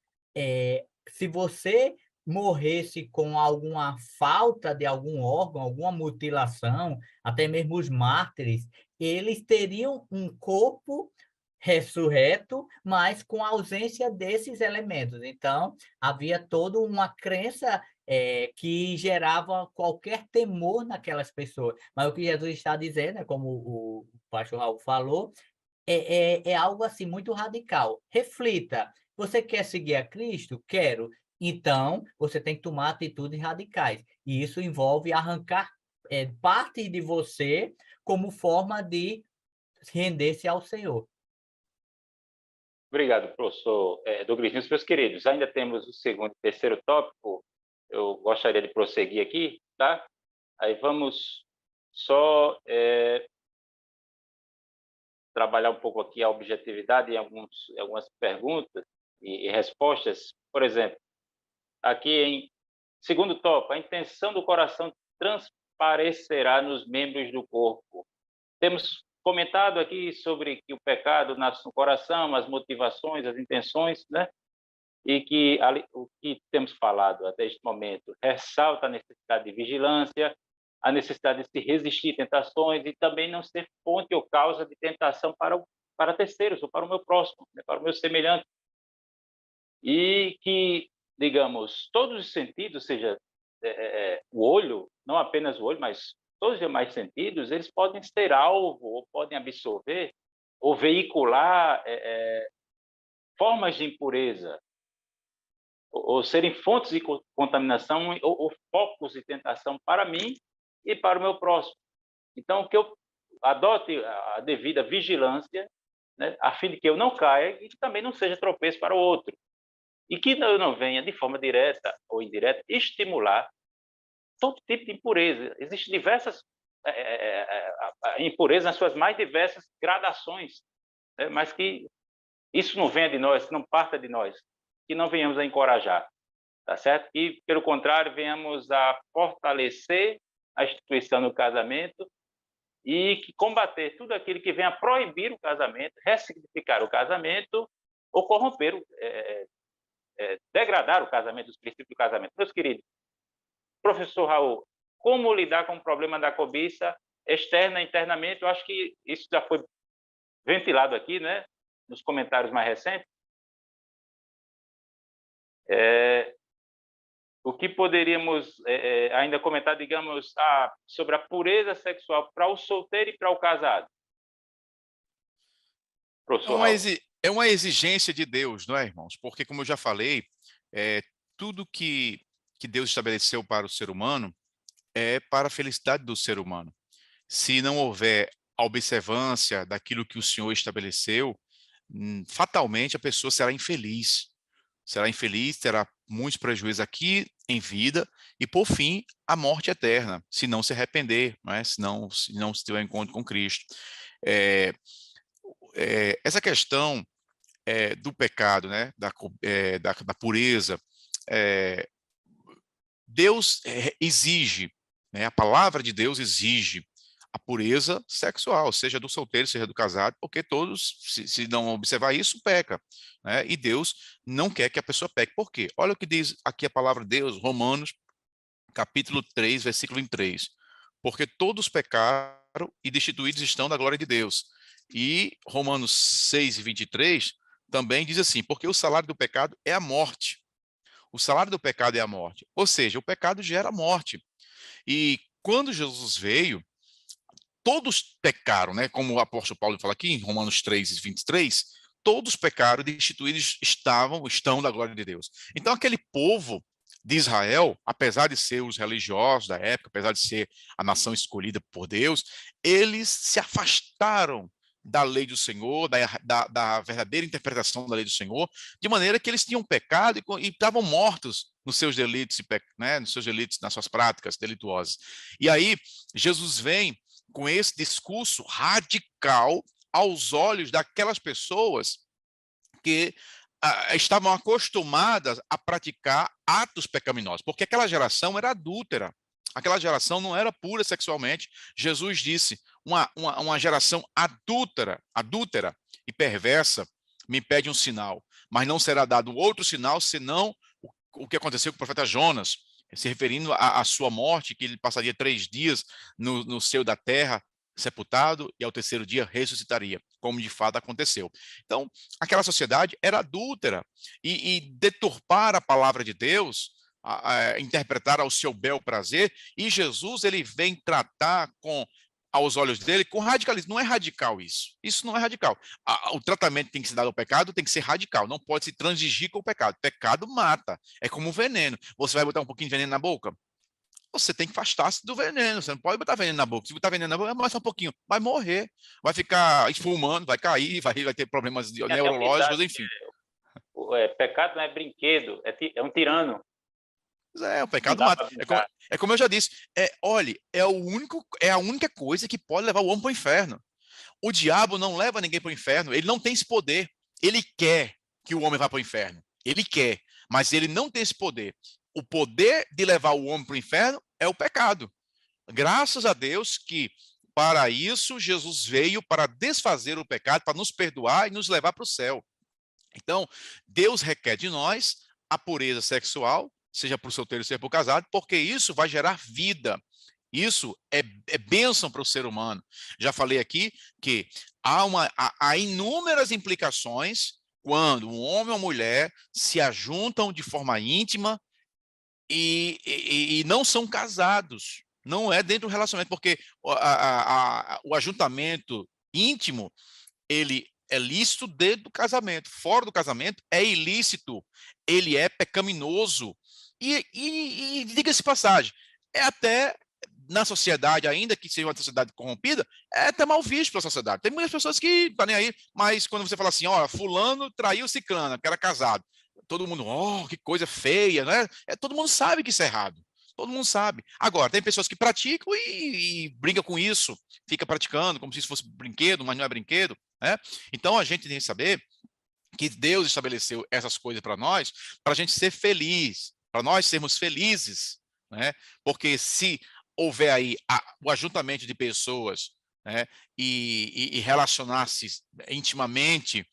se você morresse com alguma falta de algum órgão, alguma mutilação, até mesmo os mártires, eles teriam um corpo ressurreto, mas com a ausência desses elementos. Então, havia toda uma crença que gerava qualquer temor naquelas pessoas. Mas o que Jesus está dizendo, como o pastor Raul falou, é algo assim muito radical. Reflita, você quer seguir a Cristo? Quero. Então, você tem que tomar atitudes radicais. E isso envolve arrancar parte de você como forma de render-se ao Senhor. Obrigado, professor Douglas News. Meus queridos, ainda temos o segundo e terceiro tópico. Eu gostaria de prosseguir aqui, tá? Aí vamos só trabalhar um pouco aqui a objetividade em algumas perguntas e respostas. Por exemplo, aqui em segundo tópico, a intenção do coração transparecerá nos membros do corpo. Temos comentado aqui sobre que o pecado nasce no coração, as motivações, as intenções, né? E que o que temos falado até este momento ressalta a necessidade de vigilância, a necessidade de se resistir a tentações e também não ser fonte ou causa de tentação para terceiros ou para o meu próximo, né? Para o meu semelhante. E que, digamos, todos os sentidos, seja o olho, não apenas o olho, mas todos os demais sentidos, eles podem ser alvo, ou podem absorver, ou veicular formas de impureza, ou serem fontes de contaminação, ou focos de tentação para mim e para o meu próximo. Então, que eu adote a devida vigilância, né, a fim de que eu não caia e que também não seja tropeço para o outro. E que eu não venha, de forma direta ou indireta, estimular todo tipo de impureza. Existem diversas impurezas nas suas mais diversas gradações, né? Mas que isso não venha de nós, que não parta de nós, que não venhamos a encorajar, tá certo? E, pelo contrário, venhamos a fortalecer a instituição do casamento e que combater tudo aquilo que venha a proibir o casamento, ressignificar o casamento ou corromper, degradar o casamento, os princípios do casamento. Meus queridos, professor Raul, como lidar com o problema da cobiça externa e internamente? Eu acho que isso já foi ventilado aqui, né, nos comentários mais recentes. O que poderíamos ainda comentar, digamos, sobre a pureza sexual para o solteiro e para o casado? Professor Raul. É uma exigência de Deus, não é, irmãos? Porque, como eu já falei, tudo que Deus estabeleceu para o ser humano é para a felicidade do ser humano. Se não houver a observância daquilo que o Senhor estabeleceu, fatalmente a pessoa será infeliz. Será infeliz, terá muitos prejuízos aqui em vida e, por fim, a morte eterna, se não se arrepender, né? se não se tiver encontro com Cristo. Essa questão do pecado, né? da pureza, Deus exige, né? A palavra de Deus exige a pureza sexual, seja do solteiro, seja do casado, porque todos, se não observar isso, peca, né? E Deus não quer que a pessoa peque. Por quê? Olha o que diz aqui a palavra de Deus, Romanos, capítulo 3, versículo 3. Porque todos pecaram e destituídos estão da glória de Deus. E Romanos 6, 23 também diz assim, porque o salário do pecado é a morte. O salário do pecado é a morte. Ou seja, o pecado gera morte. E quando Jesus veio, todos pecaram, né? Como o apóstolo Paulo fala aqui em Romanos 3, 23, todos pecaram, destituídos estão da glória de Deus. Então, aquele povo de Israel, apesar de ser os religiosos da época, apesar de ser a nação escolhida por Deus, eles se afastaram da lei do Senhor, da verdadeira interpretação da lei do Senhor, de maneira que eles tinham pecado e estavam mortos nos seus delitos, né, nos seus delitos, nas suas práticas delituosas. E aí, Jesus vem com esse discurso radical aos olhos daquelas pessoas que estavam acostumadas a praticar atos pecaminosos, porque aquela geração era adúltera, aquela geração não era pura sexualmente. Jesus disse, uma geração adúltera e perversa me pede um sinal, mas não será dado outro sinal senão o que aconteceu com o profeta Jonas, se referindo à sua morte, que ele passaria 3 dias no seio da terra, sepultado, e ao terceiro dia ressuscitaria, como de fato aconteceu. Então, aquela sociedade era adúltera, e deturpar a palavra de Deus, interpretar ao seu bel prazer, e Jesus ele vem tratar aos olhos dele com radicalismo. Não é radical isso não é radical. O tratamento tem que se dar ao pecado, tem que ser radical, não pode se transigir com o pecado. Pecado mata, é como um veneno. Você vai botar um pouquinho de veneno na boca? Você tem que afastar-se do veneno, você não pode botar veneno na boca. Se botar veneno na boca, mais só um pouquinho, vai morrer, vai ficar esfumando, vai cair, vai ter problemas neurológicos, enfim. Pecado não é brinquedo, é um tirano. O pecado mata. É como eu já disse, olhe, é a única coisa que pode levar o homem para o inferno. O diabo não leva ninguém para o inferno, ele não tem esse poder. Ele quer que o homem vá para o inferno. Ele quer, mas ele não tem esse poder. O poder de levar o homem para o inferno é o pecado. Graças a Deus que, para isso, Jesus veio para desfazer o pecado, para nos perdoar e nos levar para o céu. Então, Deus requer de nós a pureza sexual, seja para o solteiro, seja para o casado, porque isso vai gerar vida. Isso é bênção para o ser humano. Já falei aqui que há inúmeras implicações quando um homem ou mulher se ajuntam de forma íntima e não são casados. Não é dentro do relacionamento, porque o ajuntamento íntimo, ele é lícito dentro do casamento. Fora do casamento, é ilícito. Ele é pecaminoso. E diga-se passagem, é até na sociedade, ainda que seja uma sociedade corrompida, é até mal visto pela sociedade. Tem muitas pessoas que estão nem aí, mas quando você fala assim, ó, fulano traiu ciclana, que era casado, todo mundo, que coisa feia, né? Todo mundo sabe que isso é errado. Todo mundo sabe. Agora, tem pessoas que praticam e brincam com isso, fica praticando como se isso fosse brinquedo, mas não é brinquedo, né? Então, a gente tem que saber que Deus estabeleceu essas coisas para nós, para a gente ser feliz, para nós sermos felizes, né? Porque se houver aí o ajuntamento de pessoas, né, e relacionar-se intimamente,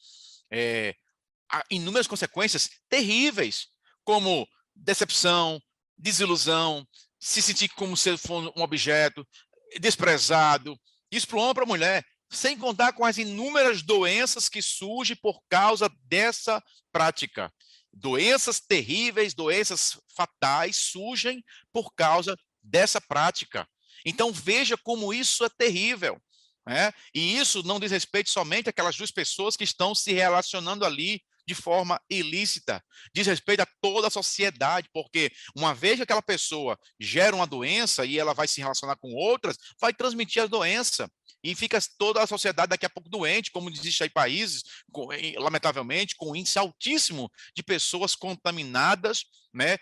há inúmeras consequências terríveis, como decepção, desilusão, se sentir como se fosse um objeto, desprezado, isso para o homem ou para a mulher, sem contar com as inúmeras doenças que surgem por causa dessa prática. Doenças terríveis, doenças fatais surgem por causa dessa prática. Então veja como isso é terrível. E isso não diz respeito somente àquelas 2 pessoas que estão se relacionando ali de forma ilícita, diz respeito a toda a sociedade, porque uma vez que aquela pessoa gera uma doença e ela vai se relacionar com outras, vai transmitir a doença, e fica toda a sociedade daqui a pouco doente, como existe aí países, lamentavelmente, com um índice altíssimo de pessoas contaminadas, né,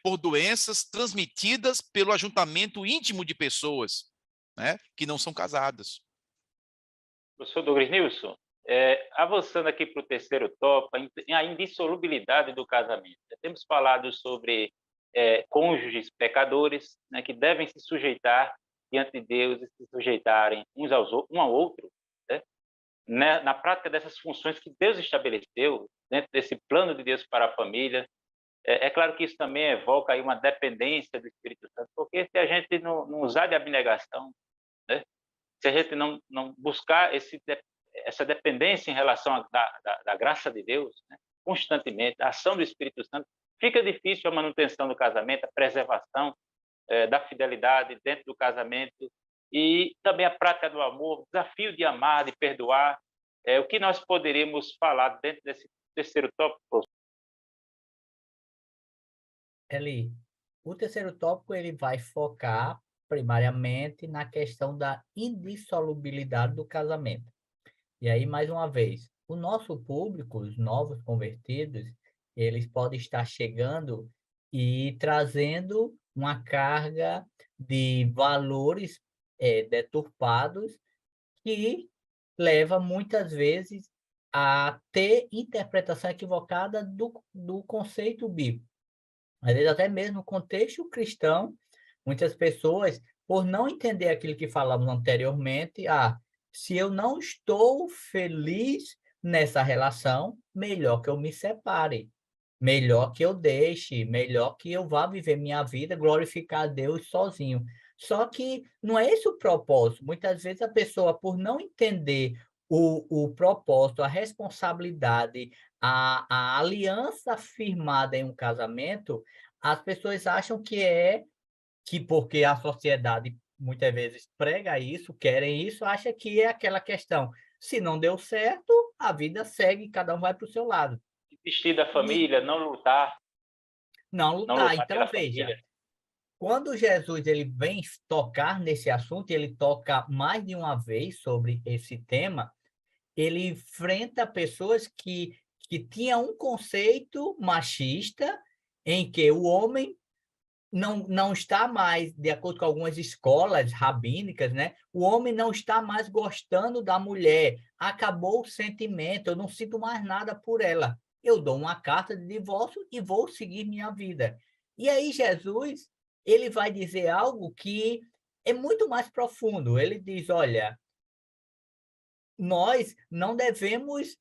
por doenças transmitidas pelo ajuntamento íntimo de pessoas, né, que não são casadas. Professor Douglas Nilson, avançando aqui para o terceiro tópico, a indissolubilidade do casamento. Temos falado sobre cônjuges pecadores, né, que devem se sujeitar diante de Deus e se sujeitarem um ao outro, né, na prática dessas funções que Deus estabeleceu dentro desse plano de Deus para a família. É claro que isso também evoca aí uma dependência do Espírito Santo, porque se a gente não usar de abnegação, né, se a gente não buscar essa dependência em relação da graça de Deus, né, constantemente, a ação do Espírito Santo, fica difícil a manutenção do casamento, a preservação da fidelidade dentro do casamento e também a prática do amor, o desafio de amar, de perdoar. O que nós poderíamos falar dentro desse terceiro tópico? Eli, o terceiro tópico ele vai focar primariamente na questão da indissolubilidade do casamento. E aí, mais uma vez, o nosso público, os novos convertidos, eles podem estar chegando e trazendo uma carga de valores deturpados que leva muitas vezes a ter interpretação equivocada do conceito bíblico. Às vezes, até mesmo no contexto cristão, muitas pessoas, por não entender aquilo que falamos anteriormente, se eu não estou feliz nessa relação, melhor que eu me separe, melhor que eu deixe, melhor que eu vá viver minha vida, glorificar a Deus sozinho. Só que não é esse o propósito. Muitas vezes a pessoa, por não entender o propósito, a responsabilidade, a aliança firmada em um casamento, as pessoas acham que porque a sociedade muitas vezes prega isso, querem isso, acha que é aquela questão. Se não deu certo, a vida segue, cada um vai para o seu lado. Desistir da E família, não lutar não lutar. Então, pela veja, família. quando Jesus ele vem tocar nesse assunto, ele toca mais de uma vez sobre esse tema, ele enfrenta pessoas que tinham um conceito machista em que o homem não está mais, de acordo com algumas escolas rabínicas, né? O homem não está mais gostando da mulher. Acabou o sentimento, eu não sinto mais nada por ela. Eu dou uma carta de divórcio e vou seguir minha vida. E aí Jesus, ele vai dizer algo que é muito mais profundo. Ele diz, olha, nós não devemos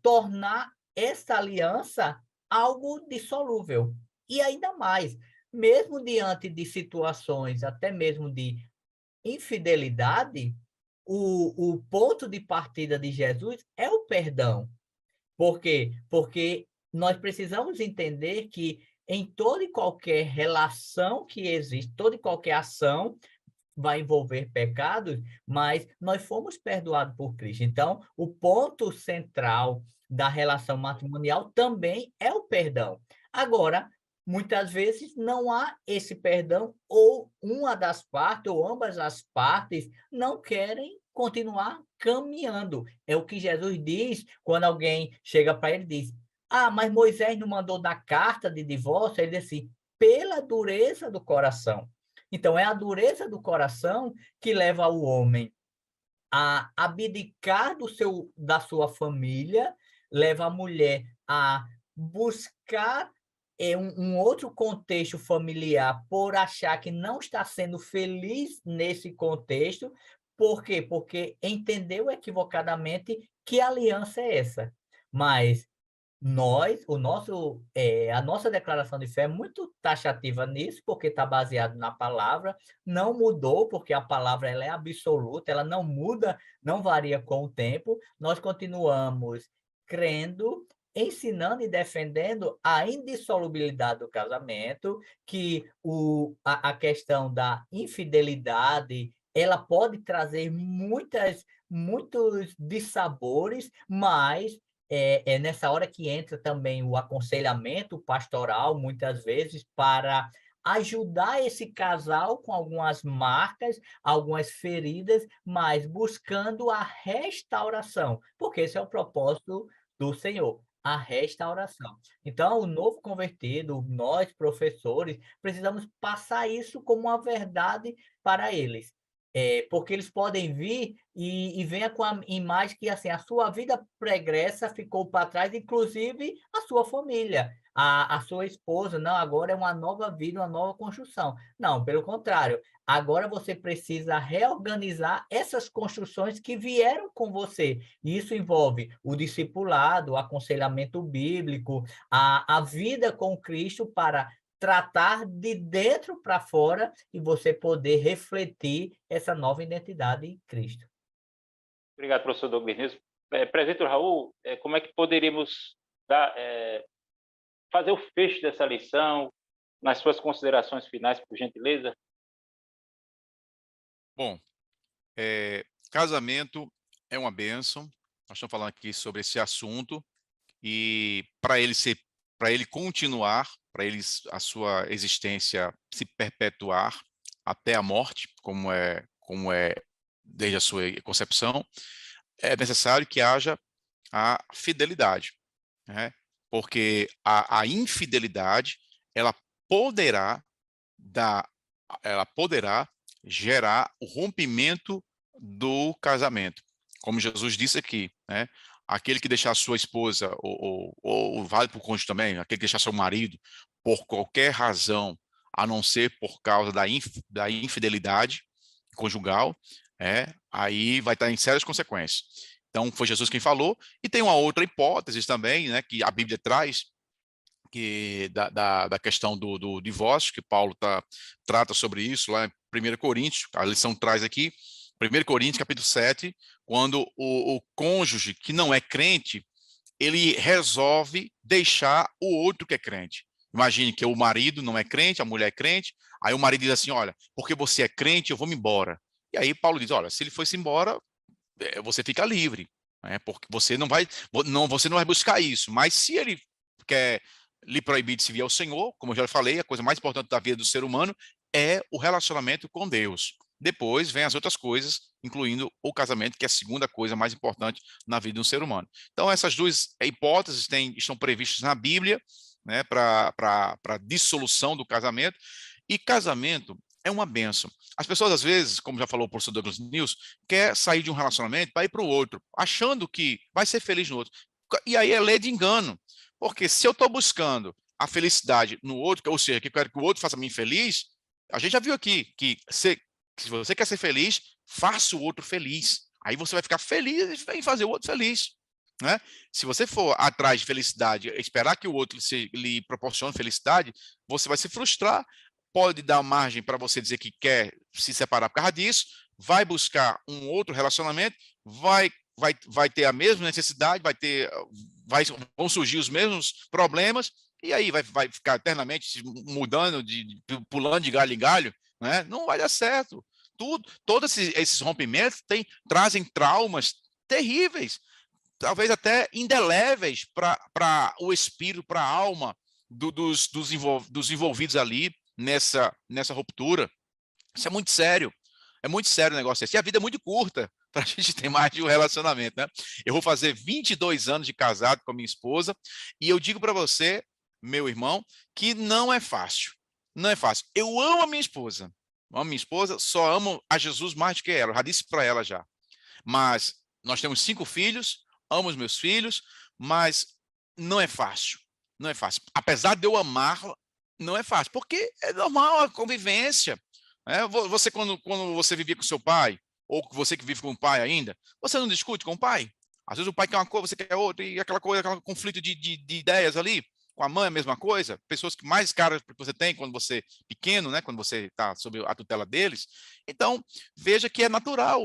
tornar essa aliança algo dissolúvel. E ainda mais, mesmo diante de situações, até mesmo de infidelidade, o ponto de partida de Jesus é o perdão. Por quê? Porque nós precisamos entender que em toda e qualquer relação que existe, toda e qualquer ação, vai envolver pecados, mas nós fomos perdoados por Cristo. Então, o ponto central da relação matrimonial também é o perdão. Agora, muitas vezes não há esse perdão, ou uma das partes, ou ambas as partes, não querem continuar caminhando. É o que Jesus diz quando alguém chega para ele e diz: mas Moisés não mandou dar carta de divórcio? Ele diz assim: pela dureza do coração. Então, é a dureza do coração que leva o homem a abdicar da sua família, leva a mulher a buscar um outro contexto familiar por achar que não está sendo feliz nesse contexto. Por quê? Porque entendeu equivocadamente que aliança é essa. Mas a nossa declaração de fé é muito taxativa nisso, porque está baseado na palavra, não mudou, porque a palavra ela é absoluta, ela não muda, não varia com o tempo. Nós continuamos crendo, ensinando e defendendo a indissolubilidade do casamento, que a questão da infidelidade ela pode trazer muitos dissabores, mas é nessa hora que entra também o aconselhamento pastoral, muitas vezes, para ajudar esse casal com algumas marcas, algumas feridas, mas buscando a restauração, porque esse é o propósito do Senhor, a restauração. Então, o novo convertido, nós, professores, precisamos passar isso como uma verdade para eles. Porque eles podem vir e venha com a imagem que, assim, a sua vida pregressa ficou para trás, inclusive a sua família, a sua esposa. Não, agora é uma nova vida, uma nova construção. Não, pelo contrário, agora você precisa reorganizar essas construções que vieram com você. E isso envolve o discipulado, o aconselhamento bíblico, a vida com Cristo para tratar de dentro para fora e você poder refletir essa nova identidade em Cristo. Obrigado, professor Douglas Nilson. Presbítero Raul, como é que poderíamos fazer o fecho dessa lição, nas suas considerações finais, por gentileza? Bom, casamento é uma bênção. Nós estamos falando aqui sobre esse assunto e para ele continuar, para a sua existência se perpetuar até a morte, como é desde a sua concepção, é necessário que haja a fidelidade, né? Porque a infidelidade ela poderá gerar o rompimento do casamento, como Jesus disse aqui, né? Aquele que deixar sua esposa, ou vale para o cônjuge também, aquele que deixar seu marido, por qualquer razão, a não ser por causa da infidelidade conjugal, aí vai estar em sérias consequências. Então, foi Jesus quem falou, e tem uma outra hipótese também, né, que a Bíblia traz, que da questão do divórcio, que Paulo trata sobre isso lá em 1 Coríntios, a lição traz aqui, 1 Coríntios, capítulo 7, quando o cônjuge que não é crente, ele resolve deixar o outro que é crente. Imagine que o marido não é crente, a mulher é crente, aí o marido diz assim, olha, porque você é crente, eu vou me embora. E aí Paulo diz, olha, se ele fosse embora, você fica livre, né? Porque você não vai buscar isso, mas se ele quer lhe proibir de servir ao Senhor, como eu já falei, a coisa mais importante da vida do ser humano é o relacionamento com Deus. Depois vem as outras coisas, incluindo o casamento, que é a segunda coisa mais importante na vida de um ser humano. Então, essas duas hipóteses estão previstas na Bíblia, né, para dissolução do casamento, e casamento é uma bênção. As pessoas, às vezes, como já falou o professor Douglas News, quer sair de um relacionamento para ir para o outro, achando que vai ser feliz no outro. E aí é lei de engano. Porque se eu estou buscando a felicidade no outro, ou seja, que eu quero que o outro faça-me feliz, a gente já viu aqui que se você quer ser feliz, faça o outro feliz. Aí você vai ficar feliz em fazer o outro feliz, né? Se você for atrás de felicidade, esperar que o outro lhe proporcione felicidade, você vai se frustrar, pode dar margem para você dizer que quer se separar por causa disso, vai buscar um outro relacionamento, vai ter a mesma necessidade, vão surgir os mesmos problemas, e aí vai ficar eternamente mudando, pulando de galho em galho, né? Não vai dar certo. Todos esses rompimentos trazem traumas terríveis, talvez até indeléveis para o espírito, para a alma dos envolvidos ali nessa ruptura. Isso é muito sério. É muito sério o negócio desse. E a vida é muito curta para a gente ter mais de um relacionamento, né? Eu vou fazer 22 anos de casado com a minha esposa e eu digo para você, meu irmão, que não é fácil. Não é fácil. Eu amo a minha esposa. Amo a minha esposa, só amo a Jesus mais do que ela. Eu já disse para ela já. Mas nós temos 5 filhos, amo os meus filhos, mas não é fácil. Não é fácil. Apesar de eu amá-la, não é fácil, porque é normal a convivência. Você, quando você vivia com seu pai, ou você que vive com o pai ainda, você não discute com o pai? Às vezes o pai quer uma coisa, você quer outra, e aquela coisa, aquele conflito de ideias ali. Com a mãe a mesma coisa, pessoas que mais caras que você tem quando você é pequeno, né, quando você está sob a tutela deles. Então, veja que é natural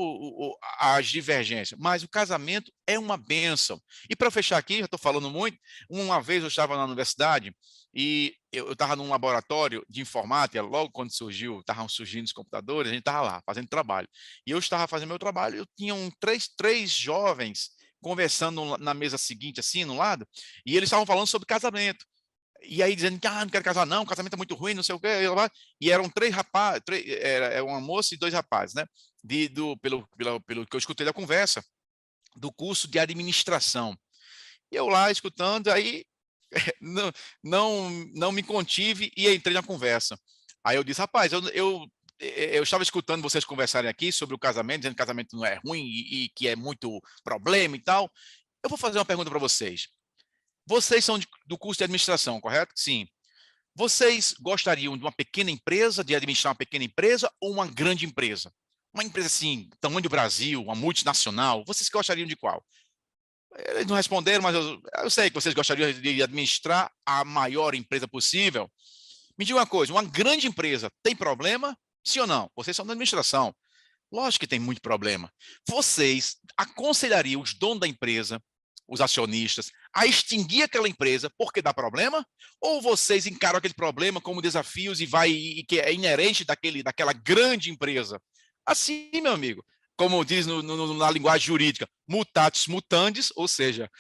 as divergências, mas o casamento é uma bênção. E para fechar aqui, já estou falando muito, uma vez eu estava na universidade e eu estava num laboratório de informática, logo quando estavam surgindo os computadores, a gente estava lá fazendo trabalho. E eu estava fazendo meu trabalho, eu tinha três jovens conversando na mesa seguinte, assim, no lado, e eles estavam falando sobre casamento. E aí dizendo que não quero casar não, casamento é muito ruim, não sei o quê. E eram 3 rapazes, era uma moça e 2 rapazes, né? Pelo que eu escutei da conversa, do curso de administração. E eu lá escutando, aí não me contive e entrei na conversa. Aí eu disse, rapaz, eu estava escutando vocês conversarem aqui sobre o casamento, dizendo que o casamento não é ruim e que é muito problema e tal. Eu vou fazer uma pergunta para vocês. Vocês são do curso de administração, correto? Sim. Vocês gostariam de uma pequena empresa, de administrar uma pequena empresa ou uma grande empresa? Uma empresa assim, tamanho do Brasil, uma multinacional, vocês gostariam de qual? Eles não responderam, mas eu sei que vocês gostariam de administrar a maior empresa possível. Me diga uma coisa, uma grande empresa tem problema? Sim ou não? Vocês são da administração. Lógico que tem muito problema. Vocês aconselhariam os donos da empresa, os acionistas, a extinguir aquela empresa porque dá problema? Ou vocês encaram aquele problema como desafios e que é inerente daquela grande empresa? Assim, meu amigo, como diz na linguagem jurídica, mutatis mutandis, ou seja,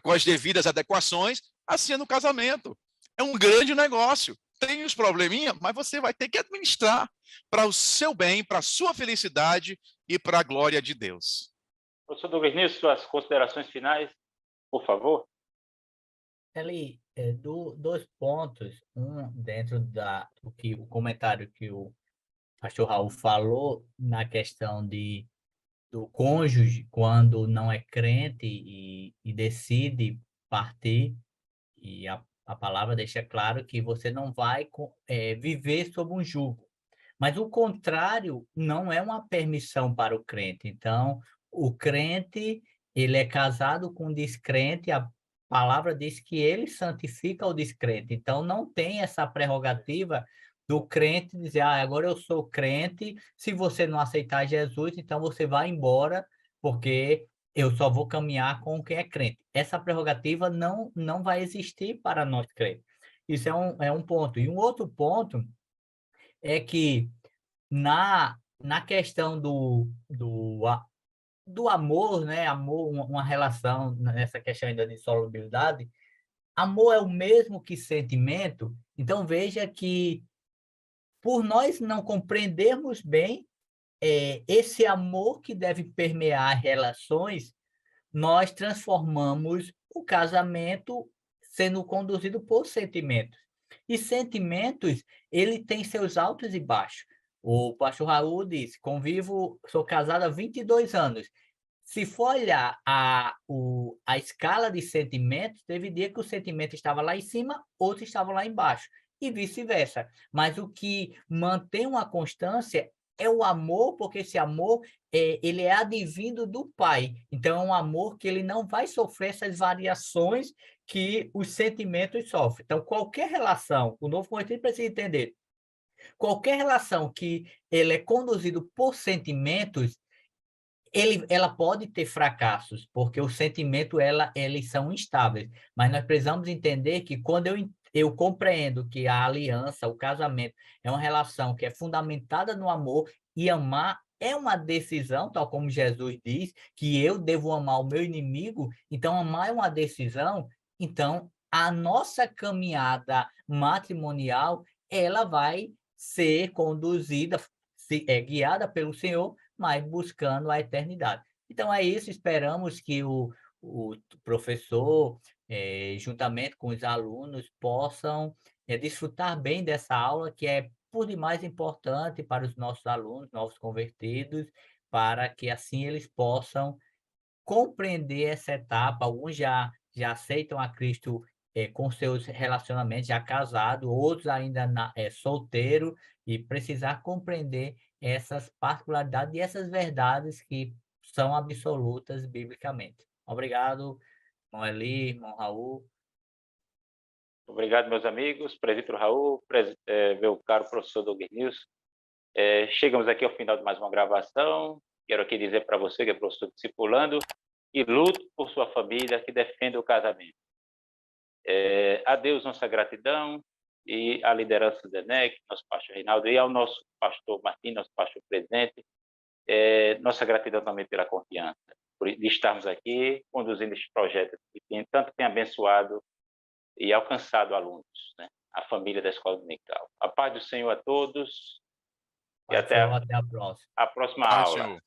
com as devidas adequações, assim é no casamento. É um grande negócio. Tem os probleminha, mas você vai ter que administrar para o seu bem, para a sua felicidade e para a glória de Deus. Professor Douglas Nilson, suas considerações finais, por favor. Ali, dois pontos, dentro o comentário que o pastor Raul falou na questão do cônjuge, quando não é crente e decide partir, e a palavra deixa claro que você não vai viver sob um jugo. Mas o contrário não é uma permissão para o crente. Então, o crente, ele é casado com um descrente, a palavra diz que ele santifica o descrente. Então, não tem essa prerrogativa do crente dizer, agora eu sou crente, se você não aceitar Jesus, então você vai embora, porque eu só vou caminhar com quem é crente. Essa prerrogativa não vai existir para nós crentes. Isso é um ponto. E um outro ponto é que na questão do amor, né? Amor, uma relação, nessa questão ainda de solubilidade, amor é o mesmo que sentimento. Então, veja que, por nós não compreendermos bem esse amor que deve permear relações, nós transformamos o casamento sendo conduzido por sentimentos. E sentimentos, ele tem seus altos e baixos. O pastor Raul disse, sou casado há 22 anos. Se for olhar a escala de sentimentos, teve dia que o sentimento estava lá em cima, outro estava lá embaixo, e vice-versa. Mas o que mantém uma constância é o amor, porque esse amor ele é advindo do Pai. Então, é um amor que ele não vai sofrer essas variações que os sentimentos sofrem. Então, qualquer relação, o novo convertido precisa entender, qualquer relação que ele é conduzido por sentimentos, ela pode ter fracassos, porque o sentimento, eles são instáveis. Mas nós precisamos entender que quando eu compreendo que a aliança, o casamento, é uma relação que é fundamentada no amor, e amar é uma decisão, tal como Jesus diz, que eu devo amar o meu inimigo, então amar é uma decisão, então a nossa caminhada matrimonial, ela vai ser conduzida, guiada pelo Senhor, mas buscando a eternidade. Então é isso, esperamos que o professor, juntamente com os alunos, possam desfrutar bem dessa aula, que é por demais importante para os nossos alunos, novos convertidos, para que assim eles possam compreender essa etapa. Alguns já aceitam a Cristo com seus relacionamentos, já casado, outros ainda solteiro, e precisar compreender essas particularidades e essas verdades que são absolutas biblicamente. Obrigado, irmão Eli, irmão Raul. Obrigado, meus amigos, presbítero Raul, meu caro professor Douglas Nilson. Chegamos aqui ao final de mais uma gravação. Quero aqui dizer para você que é professor discipulando e luto por sua família, que defende o casamento. A Deus nossa gratidão, e à liderança do ENEC, nosso pastor Reinaldo, e ao nosso pastor Martim, nosso pastor presidente, nossa gratidão também pela confiança, por estarmos aqui conduzindo este projeto que tanto tem abençoado e alcançado alunos, né? A família da Escola Dominical. A paz do Senhor a todos, e até A próxima. a próxima aula.